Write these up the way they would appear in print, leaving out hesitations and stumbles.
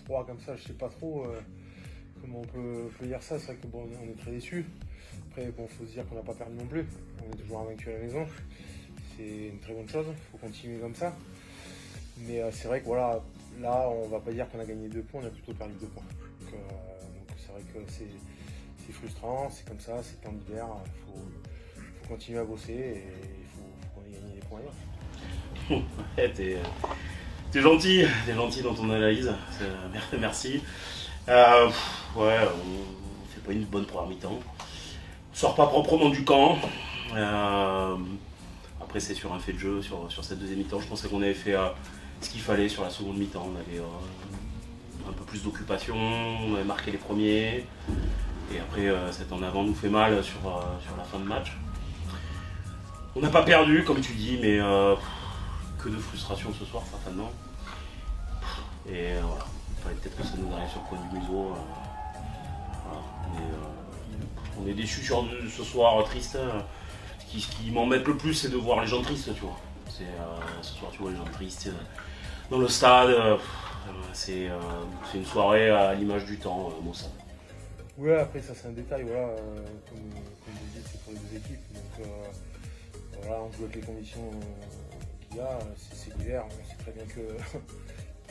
froid comme ça, je sais pas trop comment on peut dire ça. C'est vrai que bon, on est très déçus. Après, bon, faut se dire qu'on n'a pas perdu non plus. On est toujours invaincu à la maison. C'est une très bonne chose. Il faut continuer comme ça. Mais c'est vrai que voilà, là, on va pas dire qu'on a gagné 2 points, on a plutôt perdu 2 points. Donc c'est vrai que c'est frustrant, c'est comme ça, c'est temps d'hiver. Faut continuer à bosser et il faut qu'on ait gagné des points ailleurs. Ouais, t'es gentil dans ton analyse, merci. Ouais, on fait pas une bonne première mi-temps. On sort pas proprement du camp. Après, c'est sur un fait de jeu, sur cette deuxième mi-temps. Je pensais qu'on avait fait ce qu'il fallait sur la seconde mi-temps. On avait un peu plus d'occupation, on avait marqué les premiers. Et après, cet en avant nous fait mal sur la fin de match. On n'a pas perdu, comme tu dis, mais que de frustration ce soir, certainement. Et voilà, il fallait peut-être que ça nous arrive sur le coin du museau. Voilà. On est déçus ce soir, triste. Ce qui m'embête le plus, c'est de voir les gens tristes, tu vois. Ce soir, tu vois les gens tristes dans le stade. C'est une soirée à l'image du temps, Maussade. Ouais, après ça c'est un détail, voilà, comme je dis, c'est pour les deux équipes. Donc voilà, on joue avec les conditions qu'il y a, c'est l'hiver, on sait très bien que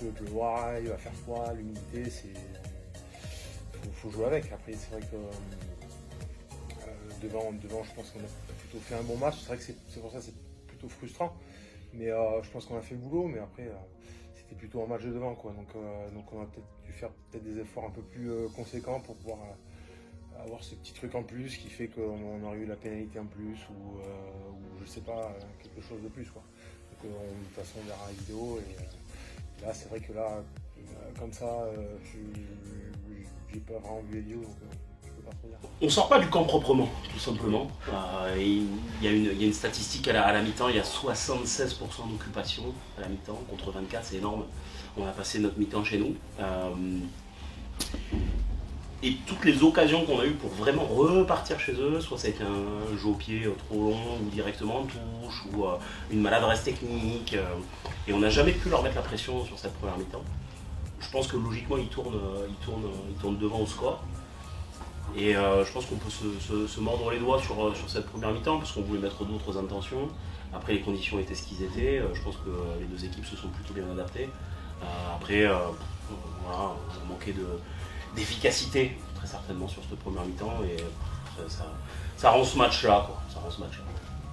il peut pleuvoir, il va faire froid, l'humidité, faut jouer avec. Après c'est vrai que devant je pense qu'on a plutôt fait un bon match, c'est vrai que c'est pour ça que c'est plutôt frustrant. Mais je pense qu'on a fait le boulot, mais après c'était plutôt un match de devant, quoi. Donc on a peut-être dû faire des efforts un peu plus conséquents pour pouvoir avoir ce petit truc en plus qui fait qu'on aurait eu la pénalité en plus ou je sais pas, quelque chose de plus, quoi. Donc de toute façon on verra la vidéo et là c'est vrai que là comme ça j'ai pas vraiment vu les vidéos, donc je peux pas trop dire. On sort pas du camp proprement, tout simplement. Il y a une statistique à la mi-temps, il y a 76% d'occupation à la mi-temps, contre 24, c'est énorme. On a passé notre mi-temps chez nous. Et toutes les occasions qu'on a eues pour vraiment repartir chez eux, soit ça a été un jeu au pied trop long, ou directement en touche, ou une maladresse technique, et on n'a jamais pu leur mettre la pression sur cette première mi-temps. Je pense que logiquement ils tournent devant au score. Et je pense qu'on peut se mordre les doigts sur cette première mi-temps parce qu'on voulait mettre d'autres intentions. Après les conditions étaient ce qu'ils étaient. Je pense que les deux équipes se sont plutôt bien adaptées. Après, voilà, on a manqué d'efficacité très certainement sur cette première mi-temps et ça rend ce match-là, quoi. Ça rend ce match-là.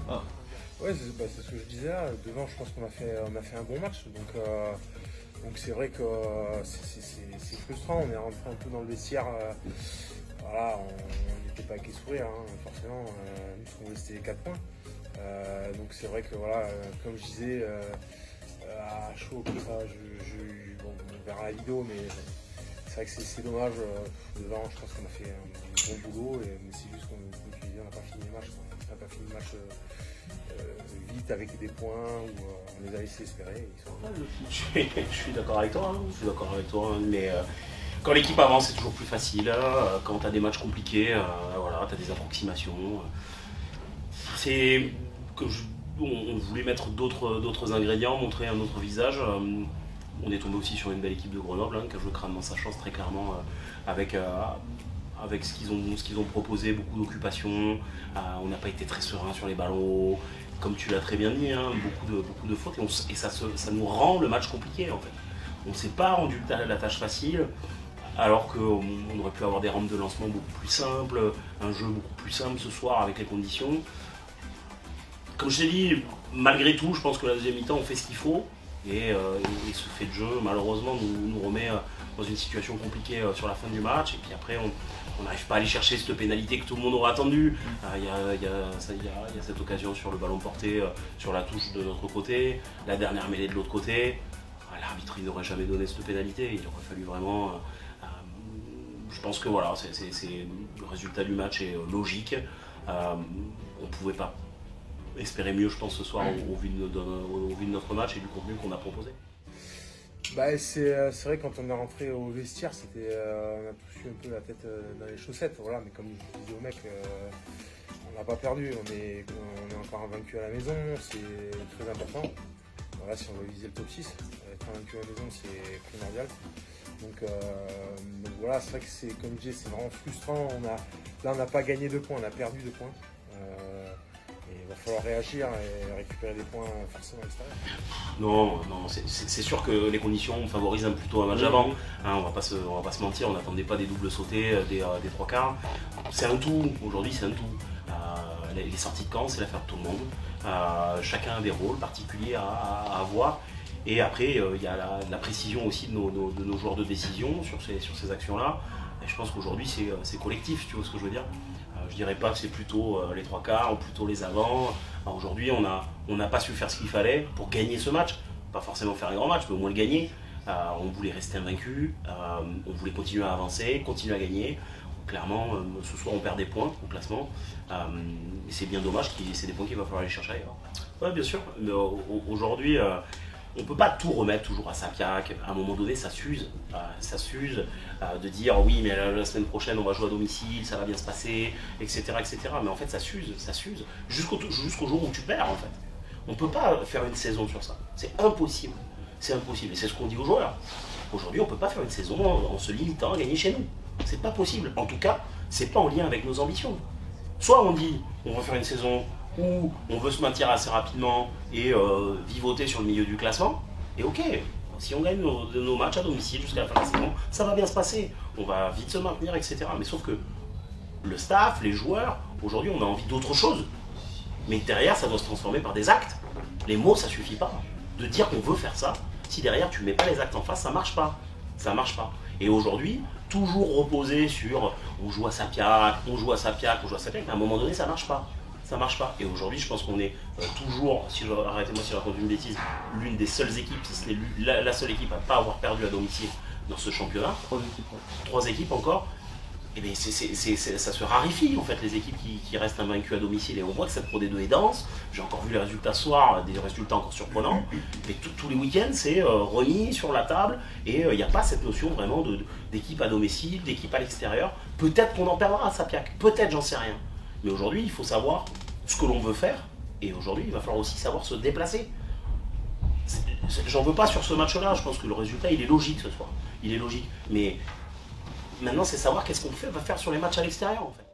Ah. Ouais, c'est ce que je disais là. Devant, je pense qu'on a fait un bon match. Donc c'est vrai que c'est frustrant. On est rentré un peu dans le vestiaire. Voilà, on n'était pas avec les sourires, hein, forcément. Nous, ce qu'on voulait, c'était les 4 points. Donc c'est vrai que voilà, comme je disais, à chaud comme ça, bon, on verra la vidéo, mais c'est vrai que c'est dommage. Devant, je pense qu'on a fait un bon boulot, mais c'est juste qu'on, comme tu dis, on n'a pas fini le match. On n'a pas fini le match vite avec des points où on les a laissés espérer. Je suis d'accord avec toi, mais quand l'équipe avance, c'est toujours plus facile. Quand tu as des matchs compliqués, voilà, tu as des approximations. On voulait mettre d'autres ingrédients, montrer un autre visage. On est tombé aussi sur une belle équipe de Grenoble qui a joué crânement sa chance très clairement avec ce qu'ils ont proposé, beaucoup d'occupation. On n'a pas été très serein sur les ballons, comme tu l'as très bien dit, hein, beaucoup de fautes et ça nous rend le match compliqué en fait. On ne s'est pas rendu la tâche facile. Alors qu'on aurait pu avoir des rampes de lancement beaucoup plus simples, un jeu beaucoup plus simple ce soir avec les conditions. Comme je t'ai dit, malgré tout, je pense que la deuxième mi-temps, on fait ce qu'il faut. Et ce fait de jeu, malheureusement, nous remet dans une situation compliquée sur la fin du match. Et puis après, on n'arrive pas à aller chercher cette pénalité que tout le monde aurait attendue. Il y a cette occasion sur le ballon porté, sur la touche de notre côté, la dernière mêlée de l'autre côté. L'arbitre, il n'aurait jamais donné cette pénalité. Il aurait fallu vraiment... je pense que voilà, le résultat du match est logique. On ne pouvait pas espérer mieux, je pense, ce soir au vu de notre match et du contenu qu'on a proposé. Bah, c'est vrai, quand on est rentré au vestiaire, on a tous eu un peu la tête dans les chaussettes. Voilà, mais comme je disais au mec, on n'a pas perdu, on est encore invaincu à la maison, c'est très important. Voilà, si on veut viser le top 6, être invaincu à la maison, c'est primordial. Donc voilà, c'est vrai que c'est, comme je disais, c'est vraiment frustrant. Là, on n'a pas gagné 2 points, on a perdu 2 points. Et il va falloir réagir et récupérer des points forcément à l'extérieur. Non, c'est sûr que les conditions favorisent plutôt un match avant. Hein, on va pas se mentir, on n'attendait pas des doubles sautés, des 3 quarts. C'est un tout, aujourd'hui c'est un tout. Les sorties de camp, c'est l'affaire de tout le monde. Chacun a des rôles particuliers à avoir. Et après, il y a la précision aussi de nos joueurs de décision sur ces actions-là. Et je pense qu'aujourd'hui, c'est collectif, tu vois ce que je veux dire. Je dirais pas que c'est plutôt les 3 quarts ou plutôt les avants. Aujourd'hui, on n'a pas su faire ce qu'il fallait pour gagner ce match. Pas forcément faire un grand match, mais au moins le gagner. On voulait rester invaincu, on voulait continuer à avancer, continuer à gagner. Clairement, ce soir, on perd des points au classement. C'est bien dommage, c'est des points qu'il va falloir aller chercher ailleurs. Oui, bien sûr. Mais aujourd'hui, on ne peut pas tout remettre toujours à Sapiac. À un moment donné, ça s'use. De dire oui, mais la semaine prochaine, on va jouer à domicile, ça va bien se passer, etc. etc. Mais en fait, ça s'use. Jusqu'au jour où tu perds, en fait. On ne peut pas faire une saison sur ça. C'est impossible. C'est impossible. Et c'est ce qu'on dit aux joueurs. Aujourd'hui, on ne peut pas faire une saison en se limitant à gagner chez nous. C'est pas possible. En tout cas, c'est pas en lien avec nos ambitions. Soit on dit, on va faire une saison où on veut se maintenir assez rapidement et vivoter sur le milieu du classement, et ok, si on gagne nos matchs à domicile jusqu'à la fin de la saison, ça va bien se passer. On va vite se maintenir, etc. Mais sauf que le staff, les joueurs, aujourd'hui, on a envie d'autre chose. Mais derrière, ça doit se transformer par des actes. Les mots, ça suffit pas. De dire qu'on veut faire ça, si derrière tu mets pas les actes en face, ça marche pas. Ça marche pas. Et aujourd'hui, toujours reposer sur on joue à Sapiac, à un moment donné, ça marche pas. Ça marche pas. Et aujourd'hui, je pense qu'on est toujours, arrêtez-moi si je raconte une bêtise, l'une des seules équipes, si ce n'est la seule équipe à ne pas avoir perdu à domicile dans ce championnat. 3 équipes encore. Et bien ça se raréfie en fait, les équipes qui restent invaincues à domicile. Et on voit que cette Pro D2 est dense. J'ai encore vu les résultats ce soir, des résultats encore surprenants. Mais tous les week-ends, c'est remis sur la table. Et il n'y a pas cette notion vraiment d'équipe à domicile, d'équipe à l'extérieur. Peut-être qu'on en perdra à Sapiac, peut-être, j'en sais rien. Mais aujourd'hui, il faut savoir ce que l'on veut faire. Et aujourd'hui, il va falloir aussi savoir se déplacer. J'en veux pas sur ce match-là. Je pense que le résultat, il est logique ce soir. Il est logique. Mais maintenant, c'est savoir qu'est-ce qu'on va faire sur les matchs à l'extérieur, en fait.